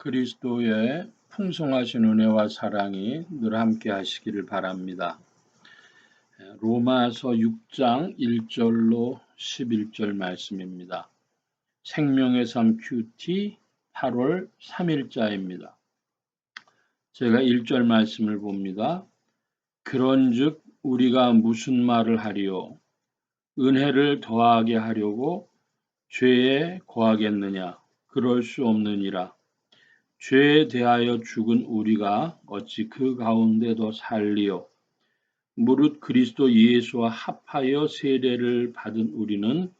그리스도의 풍성하신 은혜와 사랑이 늘 함께 하시기를 바랍니다. 로마서 6장 1절로 11절 말씀입니다. 생명의 삶 큐티 8월 3일자입니다. 제가 1절 말씀을 봅니다. 그런즉 우리가 무슨 말을 하리요? 은혜를 더하게 하려고 죄에 거하겠느냐? 그럴 수 없느니라. 죄에 대하여 죽은 우리가 어찌 그 가운데 더 살리요? 무릇 그리스도 예수와 합하여 세례를 받은 우리는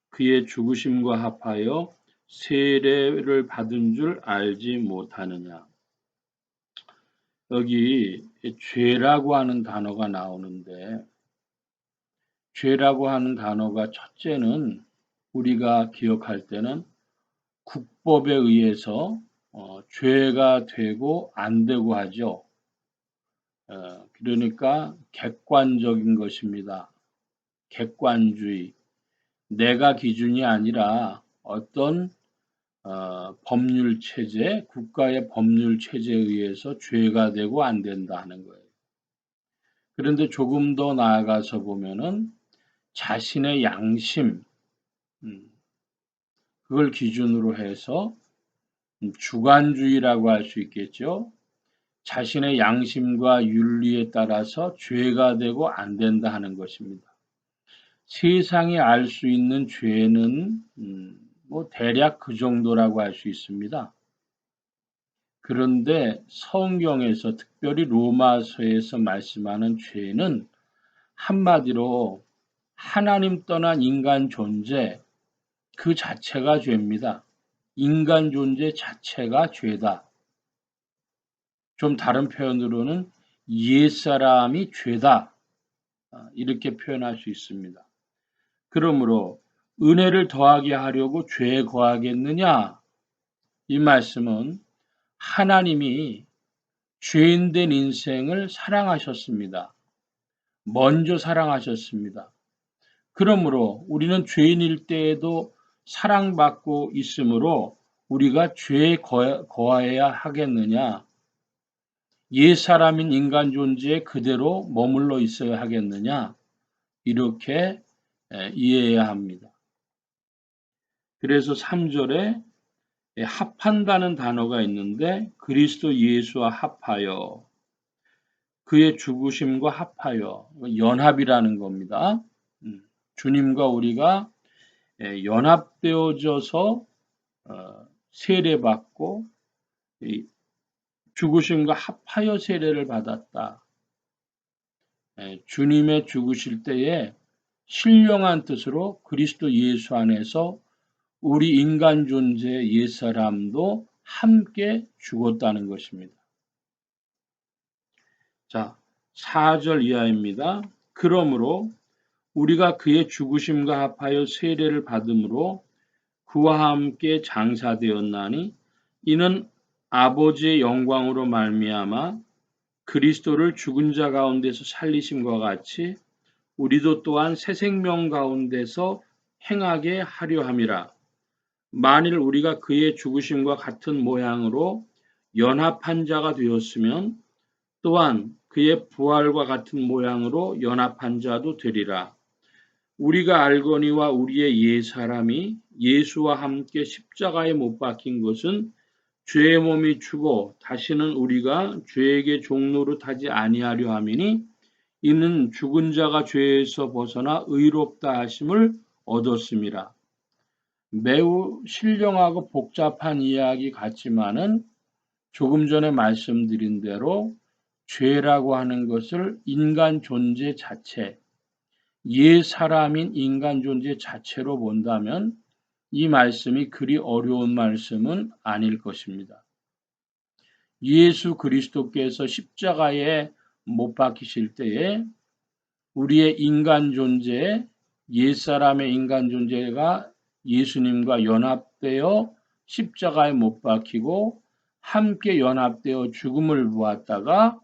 그의 죽으심과 합하여 세례를 받은 줄 알지 못하느냐? 여기 죄라고 하는 단어가 나오는데, 죄라고 하는 단어가 첫째는 우리가 기억할 때는 국법에 의해서 죄가 되고 안 되고 하죠. 그러니까 객관적인 것입니다. 객관주의. 내가 기준이 아니라 어떤 법률 체제, 국가의 법률 체제에 의해서 죄가 되고 안 된다 하는 거예요. 그런데 조금 더 나아가서 보면은 자신의 양심, 그걸 기준으로 해서 주관주의라고 할 수 있겠죠. 자신의 양심과 윤리에 따라서 죄가 되고 안 된다 하는 것입니다. 세상이 알 수 있는 죄는 대략 그 정도라고 할 수 있습니다. 그런데 성경에서 특별히 로마서에서 말씀하는 죄는 한마디로 하나님 떠난 인간 존재 그 자체가 죄입니다. 인간 존재 자체가 죄다. 좀 다른 표현으로는 옛사람이 죄다. 이렇게 표현할 수 있습니다. 그러므로 은혜를 더하게 하려고 죄에 거하겠느냐? 이 말씀은 하나님이 죄인된 인생을 사랑하셨습니다. 먼저 사랑하셨습니다. 그러므로 우리는 죄인일 때에도 사랑받고 있으므로 우리가 죄에 거하여야 하겠느냐? 옛사람인 인간 존재에 그대로 머물러 있어야 하겠느냐? 이렇게 이해해야 합니다. 그래서 3절에 합한다는 단어가 있는데 그리스도 예수와 합하여 그의 죽으심과 합하여 연합이라는 겁니다. 주님과 우리가 연합되어져서 세례받고 죽으심과 합하여 세례를 받았다. 주님의 죽으실 때에 신령한 뜻으로 그리스도 예수 안에서 우리 인간 존재 옛사람도 함께 죽었다는 것입니다. 자, 4절 이하입니다. 그러므로 우리가 그의 죽으심과 합하여 세례를 받음으로 그와 함께 장사되었나니 이는 아버지의 영광으로 말미암아 그리스도를 죽은 자 가운데서 살리심과 같이 우리도 또한 새 생명 가운데서 행하게 하려 함이라. 만일 우리가 그의 죽으심과 같은 모양으로 연합한 자가 되었으면 또한 그의 부활과 같은 모양으로 연합한 자도 되리라. 우리가 알거니와 우리의 옛사람이 예수와 함께 십자가에 못 박힌 것은 죄의 몸이 죽어 다시는 우리가 죄에게 종노릇하지 아니하려 함이니 이는 죽은 자가 죄에서 벗어나 의롭다 하심을 얻었음이라. 매우 신령하고 복잡한 이야기 같지만은 조금 전에 말씀드린 대로 죄라고 하는 것을 인간 존재 자체, 옛사람인 인간 존재 자체로 본다면 이 말씀이 그리 어려운 말씀은 아닐 것입니다. 예수 그리스도께서 십자가에 못 박히실 때에 우리의 인간 존재, 옛사람의 인간 존재가 예수님과 연합되어 십자가에 못 박히고 함께 연합되어 죽음을 보았다가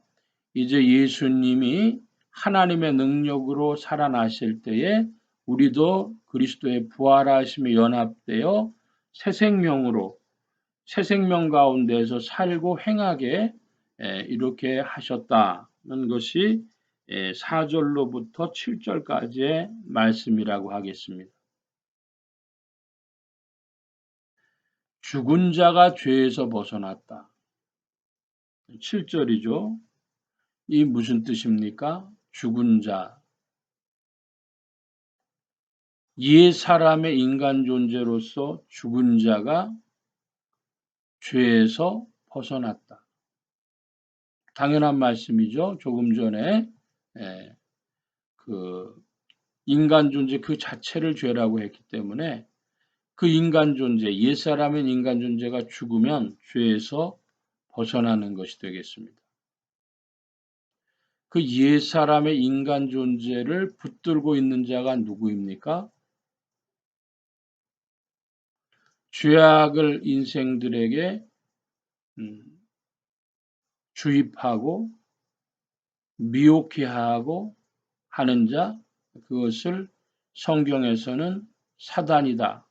이제 예수님이 하나님의 능력으로 살아나실 때에 우리도 그리스도의 부활하심에 연합되어 새 생명으로 새 생명 가운데서 살고 행하게 이렇게 하셨다는 것이 4절로부터 7절까지의 말씀이라고 하겠습니다. 죽은 자가 죄에서 벗어났다. 7절이죠. 이 무슨 뜻입니까? 죽은 자. 옛 사람의 인간 존재로서 죽은 자가 죄에서 벗어났다. 당연한 말씀이죠. 조금 전에 그 인간 존재 그 자체를 죄라고 했기 때문에 그 인간 존재, 옛사람의 인간 존재가 죽으면 죄에서 벗어나는 것이 되겠습니다. 그 옛사람의 인간 존재를 붙들고 있는 자가 누구입니까? 죄악을 인생들에게 주입하고 미혹해 하고 하는 자, 그것을 성경에서는 사단이다,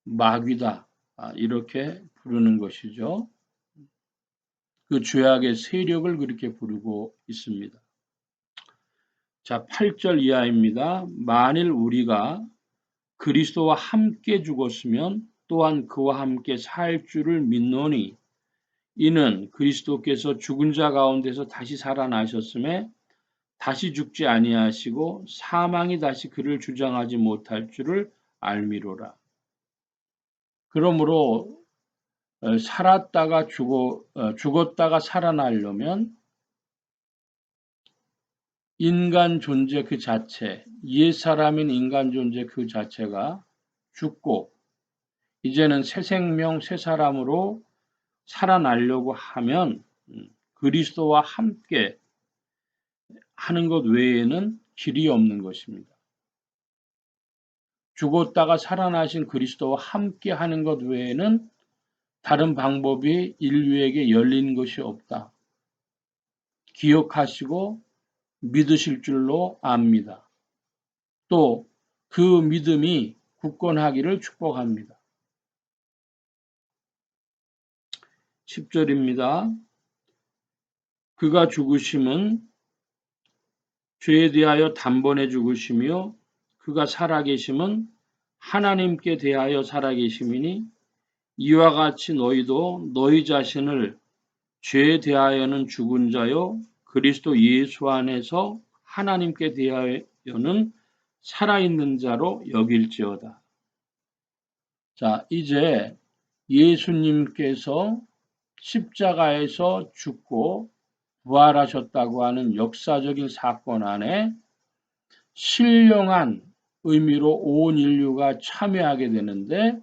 마귀다 이렇게 부르는 것이죠. 그 죄악의 세력을 그렇게 부르고 있습니다. 자, 8절 이하입니다. 만일 우리가 그리스도와 함께 죽었으면 또한 그와 함께 살 줄을 믿노니 이는 그리스도께서 죽은 자 가운데서 다시 살아나셨음에 다시 죽지 아니하시고 사망이 다시 그를 주장하지 못할 줄을 알미로라. 그러므로 살았다가 죽었다가 살아나려면 인간 존재 그 자체, 옛사람인 인간 존재 그 자체가 죽고 이제는 새 생명, 새 사람으로 살아나려고 하면 그리스도와 함께 하는 것 외에는 길이 없는 것입니다. 죽었다가 살아나신 그리스도와 함께 하는 것 외에는 다른 방법이 인류에게 열린 것이 없다. 기억하시고 믿으실 줄로 압니다. 또 그 믿음이 굳건하기를 축복합니다. 10절입니다. 그가 죽으심은 죄에 대하여 단번에 죽으시며 그가 살아계심은 하나님께 대하여 살아계심이니 이와 같이 너희도 너희 자신을 죄에 대하여는 죽은 자요 그리스도 예수 안에서 하나님께 대하여는 살아있는 자로 여길지어다. 자, 이제 예수님께서 십자가에서 죽고 부활하셨다고 하는 역사적인 사건 안에 신령한 의미로 온 인류가 참여하게 되는데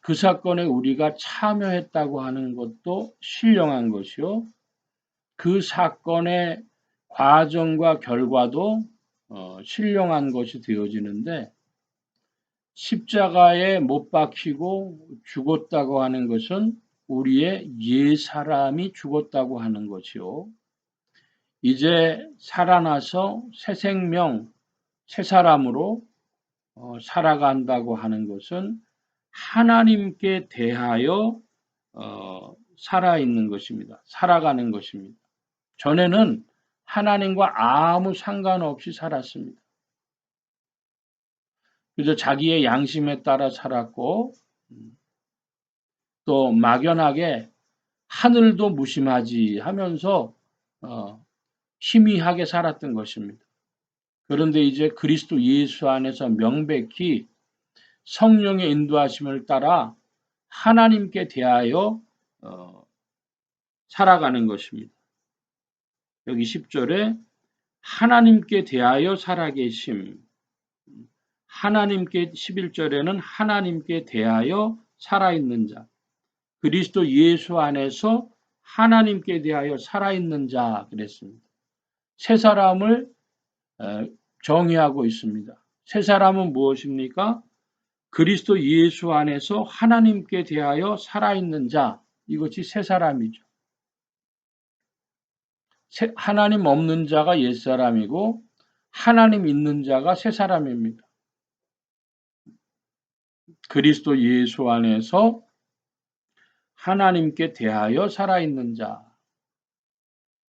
그 사건에 우리가 참여했다고 하는 것도 신령한 것이요. 그 사건의 과정과 결과도 신령한 것이 되어지는데 십자가에 못 박히고 죽었다고 하는 것은 우리의 옛사람이 죽었다고 하는 것이요. 이제 살아나서 새 생명, 새 사람으로 살아간다고 하는 것은 하나님께 대하여 살아있는 것입니다. 살아가는 것입니다. 전에는 하나님과 아무 상관없이 살았습니다. 그래서 자기의 양심에 따라 살았고 또 막연하게 하늘도 무심하지 하면서 희미하게 살았던 것입니다. 그런데 이제 그리스도 예수 안에서 명백히 성령의 인도하심을 따라 하나님께 대하여 살아가는 것입니다. 여기 10절에 하나님께 대하여 살아계심, 하나님께 11절에는 하나님께 대하여 살아있는 자, 그리스도 예수 안에서 하나님께 대하여 살아있는 자 그랬습니다. 새 사람을 정의하고 있습니다. 새 사람은 무엇입니까? 그리스도 예수 안에서 하나님께 대하여 살아있는 자, 이것이 새 사람이죠. 하나님 없는 자가 옛사람이고 하나님 있는 자가 새 사람입니다. 그리스도 예수 안에서 하나님께 대하여 살아있는 자.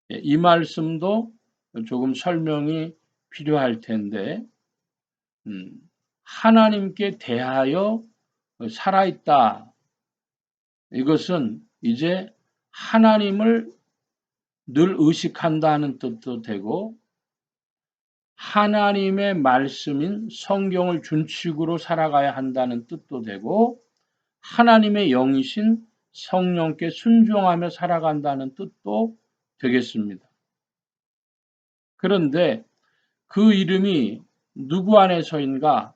이 말씀도 조금 설명이 필요할 텐데, 하나님께 대하여 살아있다. 이것은 이제 하나님을 늘 의식한다는 뜻도 되고, 하나님의 말씀인 성경을 준칙으로 살아가야 한다는 뜻도 되고, 하나님의 영이신 성령께 순종하며 살아간다는 뜻도 되겠습니다. 그런데 그 이름이 누구 안에서인가?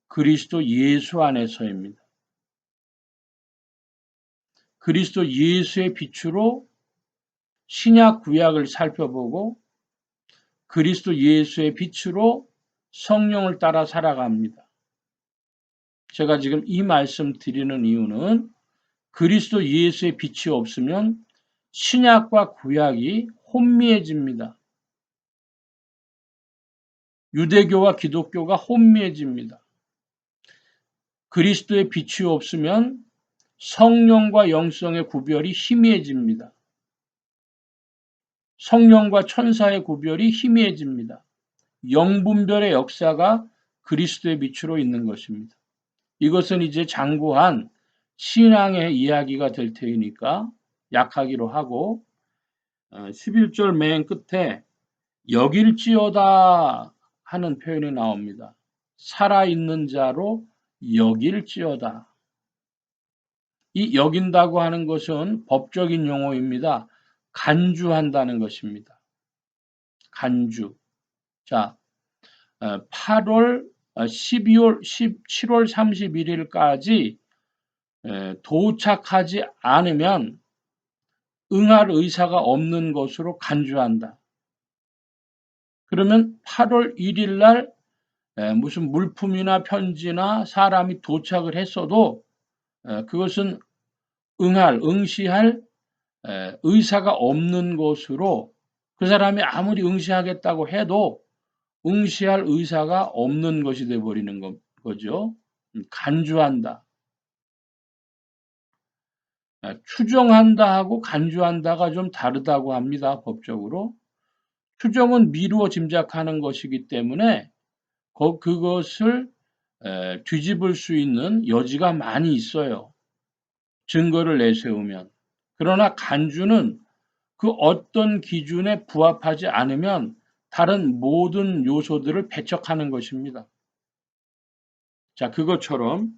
그리스도 예수 안에서입니다. 그리스도 예수의 빛으로 신약 구약을 살펴보고 그리스도 예수의 빛으로 성령을 따라 살아갑니다. 제가 지금 이 말씀 드리는 이유는 그리스도 예수의 빛이 없으면 신약과 구약이 혼미해집니다. 유대교와 기독교가 혼미해집니다. 그리스도의 빛이 없으면 성령과 영성의 구별이 희미해집니다. 성령과 천사의 구별이 희미해집니다. 영분별의 역사가 그리스도의 빛으로 있는 것입니다. 이것은 이제 장구한 신앙의 이야기가 될 테니까 약하기로 하고 11절 맨 끝에 여길지어다 하는 표현이 나옵니다. 살아있는 자로 여길지어다. 이 여긴다고 하는 것은 법적인 용어입니다. 간주한다는 것입니다. 간주. 자, 8월, 12월, 7월 31일까지 도착하지 않으면 응할 의사가 없는 것으로 간주한다. 그러면 8월 1일 날 무슨 물품이나 편지나 사람이 도착을 했어도 그것은 응시할 의사가 없는 것으로 그 사람이 아무리 응시하겠다고 해도 응시할 의사가 없는 것이 되어버리는 거죠. 간주한다. 추정한다 하고 간주한다가 좀 다르다고 합니다. 법적으로. 추정은 미루어 짐작하는 것이기 때문에 그것을 뒤집을 수 있는 여지가 많이 있어요. 증거를 내세우면. 그러나 간주는 그 어떤 기준에 부합하지 않으면 다른 모든 요소들을 배척하는 것입니다. 자, 그것처럼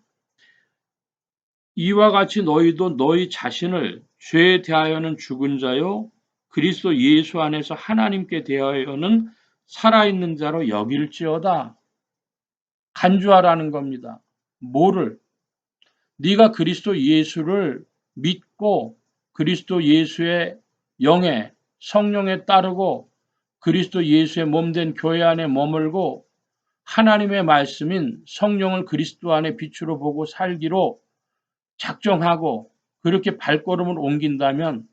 이와 같이 너희도 너희 자신을 죄에 대하여는 죽은 자요 그리스도 예수 안에서 하나님께 대하여는 살아있는 자로 여길지어다. 간주하라는 겁니다. 뭐를? 네가 그리스도 예수를 믿고 그리스도 예수의 영에 성령에 따르고 그리스도 예수의 몸된 교회 안에 머물고 하나님의 말씀인 성령을 그리스도 안에 빛으로 보고 살기로 작정하고 그렇게 발걸음을 옮긴다면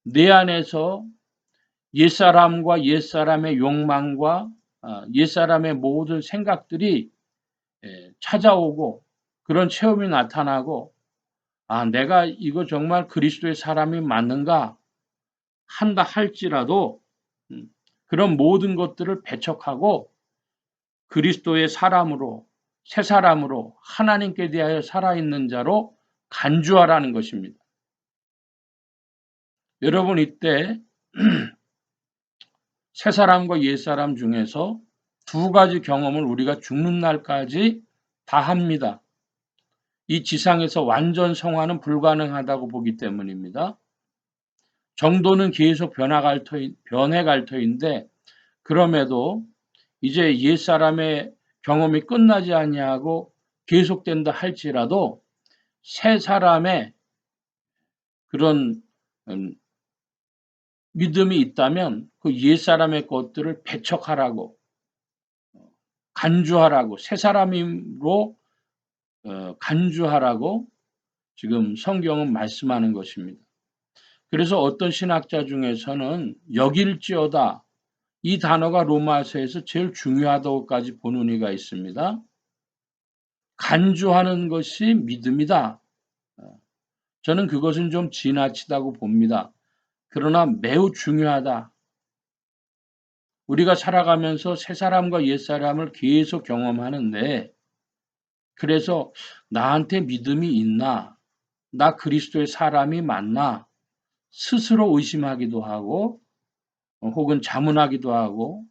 내 안에서 옛사람과 옛사람의 욕망과 옛사람의 모든 생각들이 찾아오고 그런 체험이 나타나고 내가 이거 정말 그리스도의 사람이 맞는가 한다 할지라도 그런 모든 것들을 배척하고 그리스도의 사람으로 새 사람으로 하나님께 대하여 살아있는 자로 간주하라는 것입니다. 여러분 이때 새 사람과 옛 사람 중에서 두 가지 경험을 우리가 죽는 날까지 다 합니다. 이 지상에서 완전 성화는 불가능하다고 보기 때문입니다. 정도는 계속 변해갈 터인데 그럼에도 이제 옛사람의 경험이 끝나지 아니하고 계속된다 할지라도 새 사람의 그런 믿음이 있다면 그 옛사람의 것들을 배척하라고 간주하라고 새 사람으로 간주하라고 지금 성경은 말씀하는 것입니다. 그래서 어떤 신학자 중에서는 여길지어다 이 단어가 로마서에서 제일 중요하다고까지 보는 이가 있습니다. 간주하는 것이 믿음이다. 저는 그것은 좀 지나치다고 봅니다. 그러나 매우 중요하다. 우리가 살아가면서 새 사람과 옛 사람을 계속 경험하는데, 그래서 나한테 믿음이 있나? 나 그리스도의 사람이 맞나? 스스로 의심하기도 하고, 혹은 자문하기도 하고,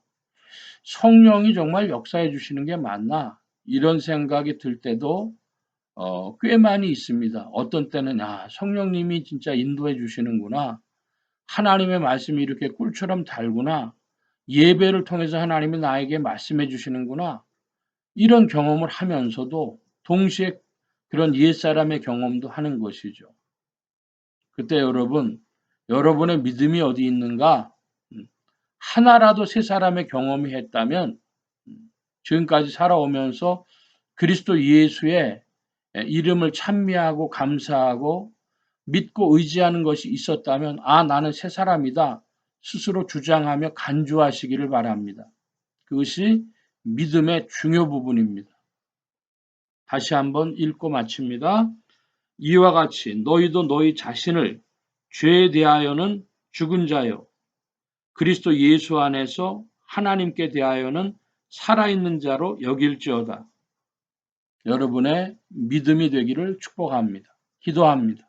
성령이 정말 역사해 주시는 게 맞나? 이런 생각이 들 때도 꽤 많이 있습니다. 어떤 때는 성령님이 진짜 인도해 주시는구나. 하나님의 말씀이 이렇게 꿀처럼 달구나. 예배를 통해서 하나님이 나에게 말씀해 주시는구나. 이런 경험을 하면서도 동시에 그런 옛사람의 경험도 하는 것이죠. 그때 여러분의 믿음이 어디 있는가? 하나라도 새 사람의 경험이 했다면, 지금까지 살아오면서 그리스도 예수의 이름을 찬미하고 감사하고 믿고 의지하는 것이 있었다면, 나는 새 사람이다. 스스로 주장하며 간주하시기를 바랍니다. 그것이 믿음의 중요 부분입니다. 다시 한번 읽고 마칩니다. 이와 같이 너희도 너희 자신을 죄에 대하여는 죽은 자요, 그리스도 예수 안에서 하나님께 대하여는 살아있는 자로 여길지어다. 여러분의 믿음이 되기를 축복합니다. 기도합니다.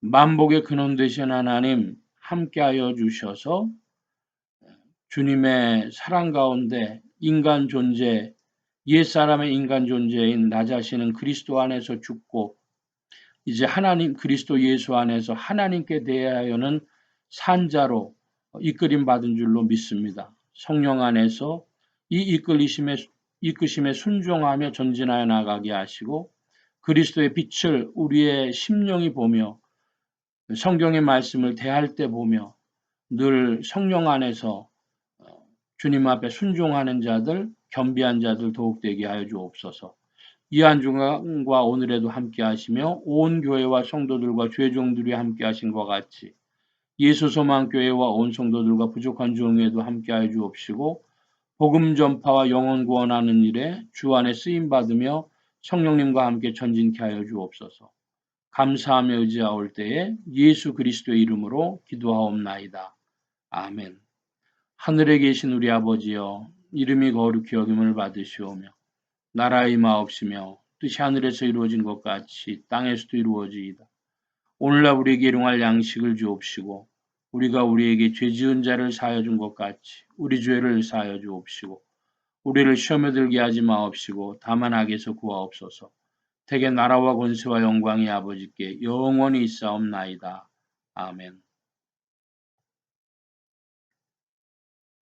만복의 근원 되신 하나님, 함께하여 주셔서 주님의 사랑 가운데 인간 존재, 옛사람의 인간 존재인 나 자신은 그리스도 안에서 죽고 이제 하나님 그리스도 예수 안에서 하나님께 대하여는 산 자로 이끌림 받은 줄로 믿습니다. 성령 안에서 이 이끄심에 순종하며 전진하여 나가게 하시고 그리스도의 빛을 우리의 심령이 보며 성경의 말씀을 대할 때 보며 늘 성령 안에서 주님 앞에 순종하는 자들, 겸비한 자들 더욱 되게 하여 주옵소서. 이 한 주간과 오늘에도 함께 하시며 온 교회와 성도들과 죄종들이 함께 하신 것 같이 예수 소망교회와 온 성도들과 부족한 종에도 함께 하여 주옵시고 복음 전파와 영혼 구원하는 일에 주 안에 쓰임 받으며 성령님과 함께 전진케 하여 주옵소서. 감사하며 의지하올 때에 예수 그리스도의 이름으로 기도하옵나이다. 아멘. 하늘에 계신 우리 아버지여, 이름이 거룩히 여김을 받으시오며 나라의 임하옵시며 뜻이 하늘에서 이루어진 것 같이 땅에서도 이루어지이다. 오늘날 우리에게 일용할 양식을 주옵시고 우리가 우리에게 죄 지은 자를 사하여 준 것 같이 우리 죄를 사하여 주옵시고 우리를 시험에 들게 하지 마옵시고 다만 악에서 구하옵소서. 대개 나라와 권세와 영광이 아버지께 영원히 있사옵나이다. 아멘.